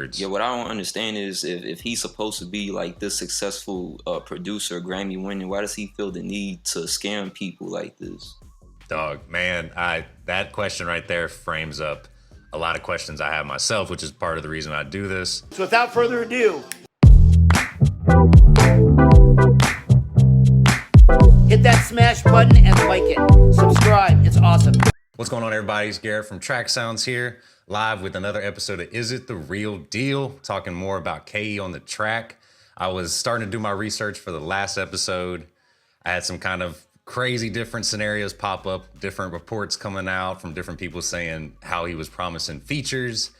records. Yeah, what I don't understand is if he's supposed to be like this successful producer, Grammy winning, why does he feel the need to scam people like this? Dog, man, that question right there frames up a lot of questions I have myself, which is part of the reason I do this. So without further ado, hit that smash button and like it. Subscribe, it's awesome. What's going on, everybody? It's Garrett from trakksounds here, live with another episode of Is It The Real Deal? Talking more about KE on the track. I was starting to do my research for the last episode. I had some kind of crazy different scenarios pop up, different reports coming out from different people saying how he was promising features,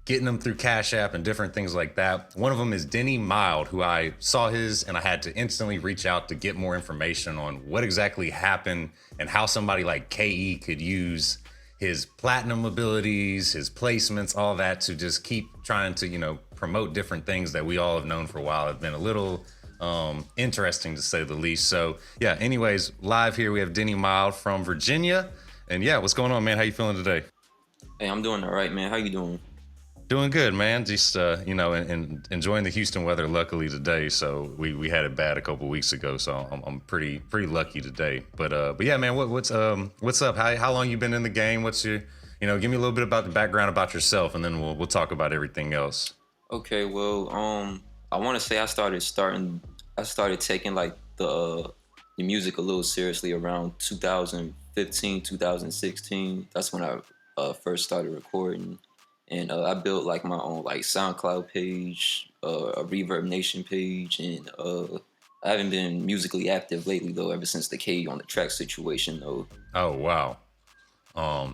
getting them through Cash App and different things like that. One of them is Denny Mild, who I saw his and I had to instantly reach out to get more information on what exactly happened and how somebody like KE could use his platinum abilities, his placements, all that to just keep trying to, promote different things that we all have known for a while. It's been a little interesting to say the least. So yeah, anyways, live here we have Denny Mild from Virginia. And yeah, what's going on, man? How you feeling today? Hey, I'm doing all right, man. How you doing? Doing good, man. Just and enjoying the Houston weather. Luckily today, so we had it bad a couple weeks ago, so I'm pretty lucky today. But yeah, man, what's up? How long you been in the game? What's your give me a little bit about the background about yourself, and then we'll talk about everything else. Okay, well, I want to say I started taking like the music a little seriously around 2015, 2016. That's when I first started recording. And I built like my own like SoundCloud page, a Reverb Nation page, and I haven't been musically active lately though. Ever since the K on the track situation though. Oh wow.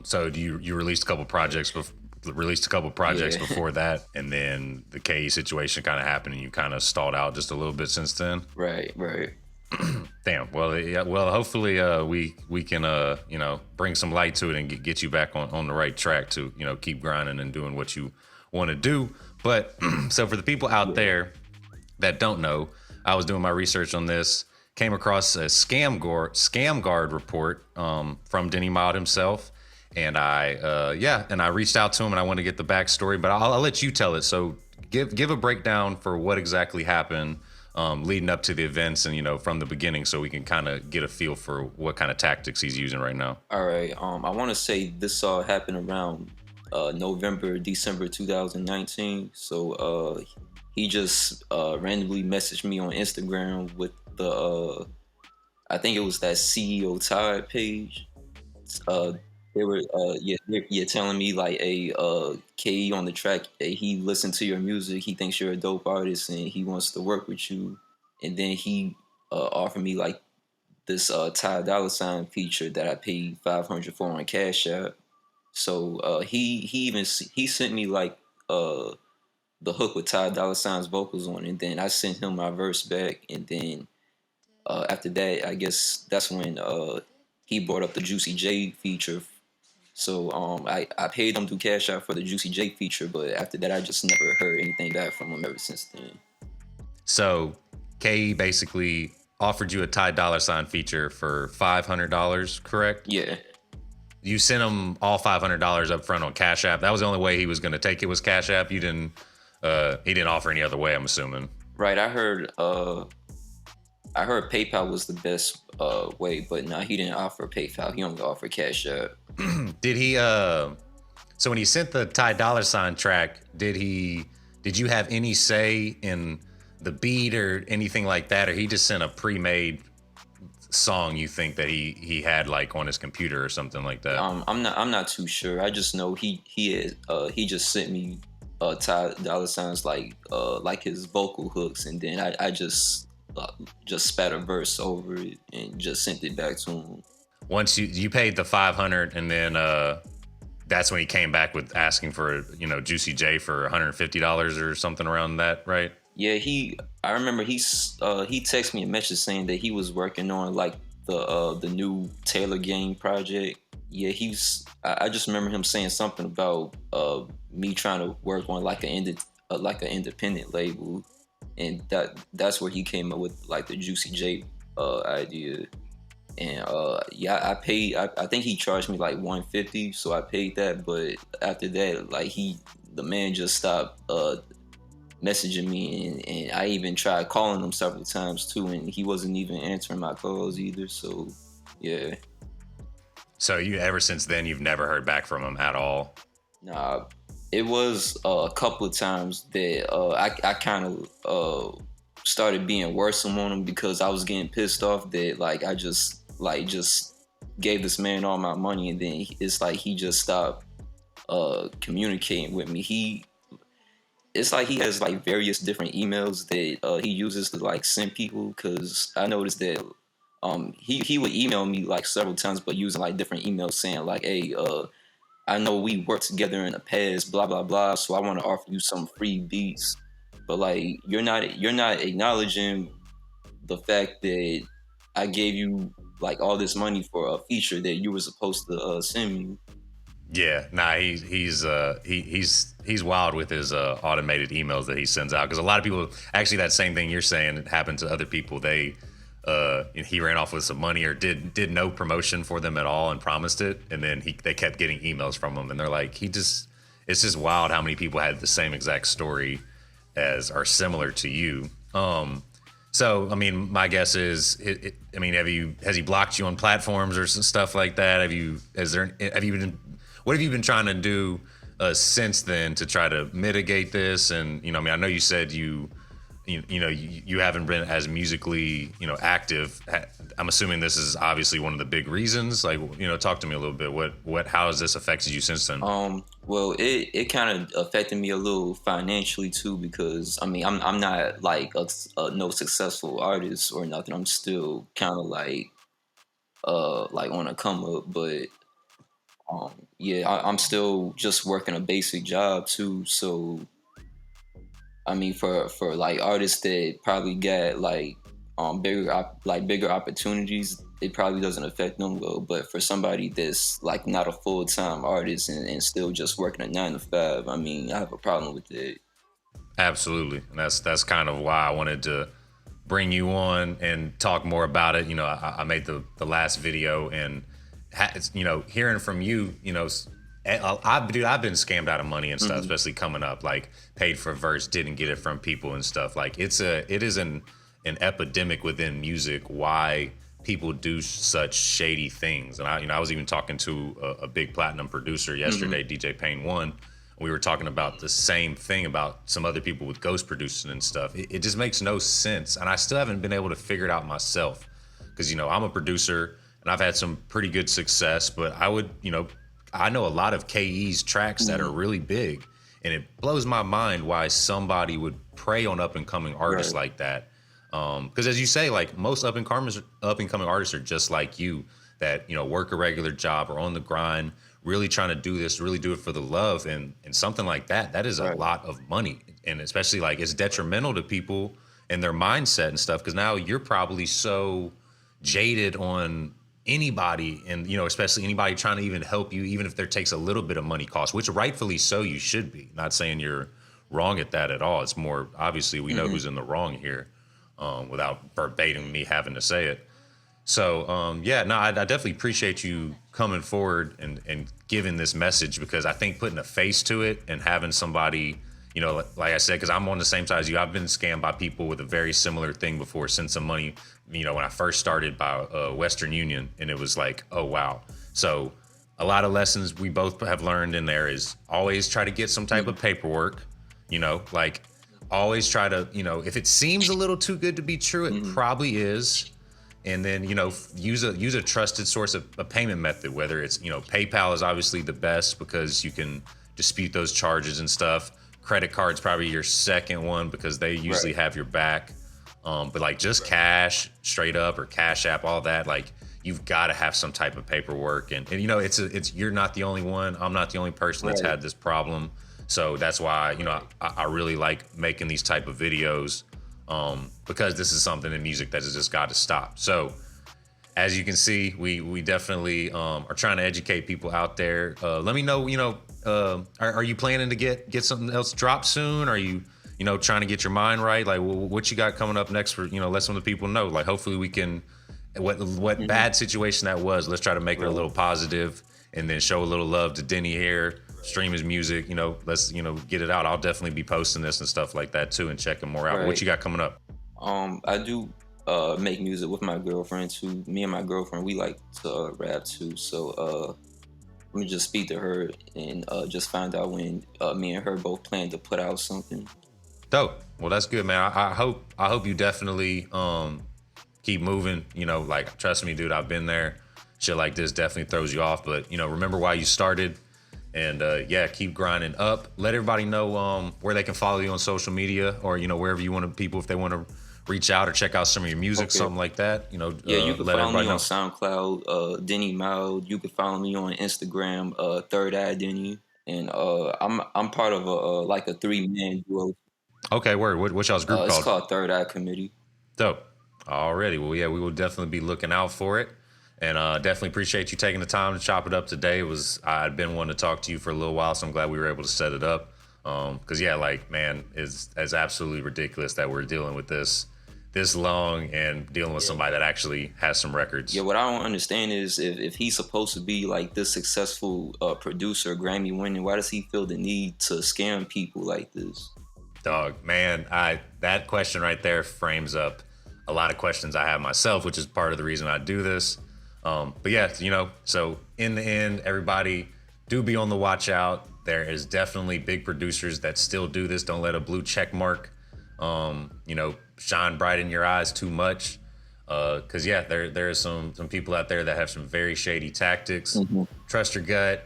So you released a couple projects before that, and then the K situation kind of happened, and you kind of stalled out just a little bit since then. Right. Damn. Well, yeah. Well, hopefully, we can bring some light to it and get you back on the right track to keep grinding and doing what you want to do. But so for the people out there that don't know, I was doing my research on this, came across a scam guard report from Denny Mild himself, and I reached out to him and I wanted to get the backstory, but I'll let you tell it. So give a breakdown for what exactly happened. Leading up to the events and, from the beginning, so we can kind of get a feel for what kind of tactics he's using right now. All right. I want to say this all happened around December 2019. So he just randomly messaged me on Instagram with I think it was that CEO Tide page. They were telling me like KE on the track, he listened to your music, he thinks you're a dope artist and he wants to work with you. And then he offered me like this Dolla feature that I paid $500 for on Cash App. So he sent me like the hook with Dolla's vocals on, and then I sent him my verse back, and then after that I guess that's when he brought up the Juicy J feature. So I paid him through Cash App for the Juicy J feature, but after that I just never heard anything back from him ever since then. So KE basically offered you a Dolla feature for $500, correct? Yeah. You sent him all $500 up front on Cash App. That was the only way he was going to take it, was Cash App. He didn't offer any other way, I'm assuming. Right. I heard PayPal was the best way, but no, he didn't offer PayPal. He only offered Cash App. Did he? So when he sent the Dolla track, did you have any say in the beat or anything like that, or he just sent a pre-made song you think that he had like on his computer or something like that? I'm not too sure. I just know he just sent me Dolla like his vocal hooks, and then I just spat a verse over it and just sent it back to him. Once you paid the $500, and then that's when he came back with asking for Juicy J for $150 or something around that, right? Yeah, I remember he texted me a message saying that he was working on like the new Taylor Gang project. Yeah, I just remember him saying something about me trying to work on like an independent label, and that's where he came up with like the Juicy J idea. And I paid. I think he charged me like $150, so I paid that. But after that, like he the man just stopped messaging me, and I even tried calling him several times too, and he wasn't even answering my calls either. So yeah. So you ever since then you've never heard back from him at all? Nah, it was a couple of times that I kind of started being worse on him because I was getting pissed off that like I just gave this man all my money, and then it's like he just stopped communicating with me. It's like he has like various different emails that he uses to like send people, because I noticed that he would email me like several times but using like different emails saying like, hey, I know we worked together in the past, blah blah blah, so I want to offer you some free beats. But like you're not acknowledging the fact that I gave you like all this money for a feature that you were supposed to send me. Yeah, nah, he's wild with his automated emails that he sends out, because a lot of people actually that same thing you're saying it happened to other people. He ran off with some money or did no promotion for them at all and promised it, and then they kept getting emails from him, and they're like it's just wild how many people had the same exact story as are similar to you. So I mean, my guess is, has he blocked you on platforms or some stuff like that? What have you been trying to do since then to try to mitigate this? And I know you said you haven't been as musically active. I'm assuming this is obviously one of the big reasons. Like, talk to me a little bit. How has this affected you since then? Well, it kind of affected me a little financially too, because I'm not like no successful artist or nothing. I'm still kind of like on a come up, but yeah, I'm still just working a basic job too. So I mean, for like artists that probably get like bigger opportunities, it probably doesn't affect them well. But for somebody that's like not a full-time artist and still just working a 9 to 5, I mean, I have a problem with it. Absolutely, and that's kind of why I wanted to bring you on and talk more about it. I made the last video, and hearing from you, I've been scammed out of money and stuff, especially coming up, like paid for verse, didn't get it from people and stuff. Like it is an epidemic within music why people do such shady things. And I was even talking to a big platinum producer yesterday, DJ Payne One. We were talking about the same thing about some other people with ghost producing and stuff. It just makes no sense. And I still haven't been able to figure it out myself, because, I'm a producer and I've had some pretty good success, but I know a lot of KE's tracks that are really big, and it blows my mind why somebody would prey on up and coming artists like that. Because as you say, like most up and coming artists are just like you, that work a regular job or on the grind, really trying to do this, really do it for the love, and something like that is a lot of money, and especially like it's detrimental to people and their mindset and stuff, because now you're probably so jaded on anybody, and especially anybody trying to even help you, even if there takes a little bit of money cost, which rightfully so you should be. Not saying you're wrong at that at all. It's more obviously we know who's in the wrong here, without verbatim me having to say it. So I definitely appreciate you coming forward and giving this message, because I think putting a face to it and having somebody, like I said, because I'm on the same side as you. I've been scammed by people with a very similar thing before, sent some money, when I first started by Western Union, and it was like, oh, wow. So a lot of lessons we both have learned in there is always try to get some type of paperwork, like always try to, if it seems a little too good to be true, it probably is. And then, use a trusted source of a payment method, whether it's, PayPal is obviously the best because you can dispute those charges and stuff. Credit card's probably your second one because they usually have your back. But like just cash straight up or Cash App, all that, like you've got to have some type of paperwork. And it's you're not the only one. I'm not the only person that's had this problem. So that's why, I really like making these type of videos. Because this is something in music that has just got to stop. So as you can see, we definitely are trying to educate people out there. Let me know, are you planning to get something else dropped soon? Are you, trying to get your mind right? Like what you got coming up next for, let some of the people know, like hopefully we can, what bad situation that was, let's try to make it a little positive and then show a little love to Denny here. stream his music. You know, let's get it out. I'll definitely be posting this and stuff like that too, and checking more out. Right. What you got coming up? I do make music with my girlfriend too. Me and my girlfriend, we like to rap too. So let me just speak to her and just find out when me and her both plan to put out something. Dope. Well, that's good, man. I hope you definitely keep moving. You know, like, trust me, dude, I've been there. Shit like this definitely throws you off, but remember why you started, and yeah, keep grinding up. Let everybody know where they can follow you on social media, or wherever you want people, if they want to reach out or check out some of your music, something like that. Yeah, you can let follow me know. on SoundCloud, Denny Mild. You can follow me on Instagram, Third Eye Denny, and I'm part of like a 3-man duo. Okay, word. What's y'all's group It's called? called Third Eye Committee. Dope. Already. Well, yeah, we will definitely be looking out for it. And definitely appreciate you taking the time to chop it up today. I'd been wanting to talk to you for a little while, so I'm glad we were able to set it up. Because yeah, like, man, it's absolutely ridiculous that we're dealing with this long and dealing with somebody that actually has some records. Yeah, what I don't understand is if he's supposed to be like this successful producer, Grammy winning, why does he feel the need to scam people like this? Dog, man, that question right there frames up a lot of questions I have myself, which is part of the reason I do this. But yeah, so in the end, everybody do be on the watch out. There is definitely big producers that still do this. Don't let a blue check mark, shine bright in your eyes too much. Cause yeah, there are some people out there that have some very shady tactics. Mm-hmm. Trust your gut,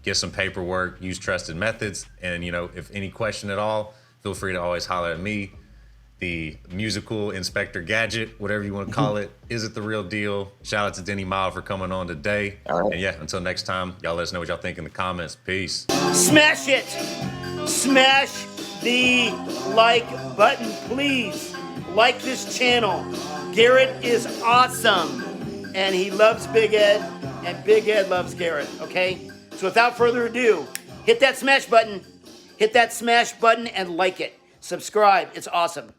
get some paperwork, use trusted methods. And if any question at all, feel free to always holler at me. The musical Inspector Gadget, whatever you want to call it. Is it the real deal? Shout out to Denny Mild for coming on today. All right. And yeah, until next time, y'all let us know what y'all think in the comments. Peace. Smash it! Smash the like button, please. Like this channel. Garrett is awesome. And he loves Big Ed. And Big Ed loves Garrett, okay? So without further ado, hit that smash button. Hit that smash button and like it. Subscribe. It's awesome.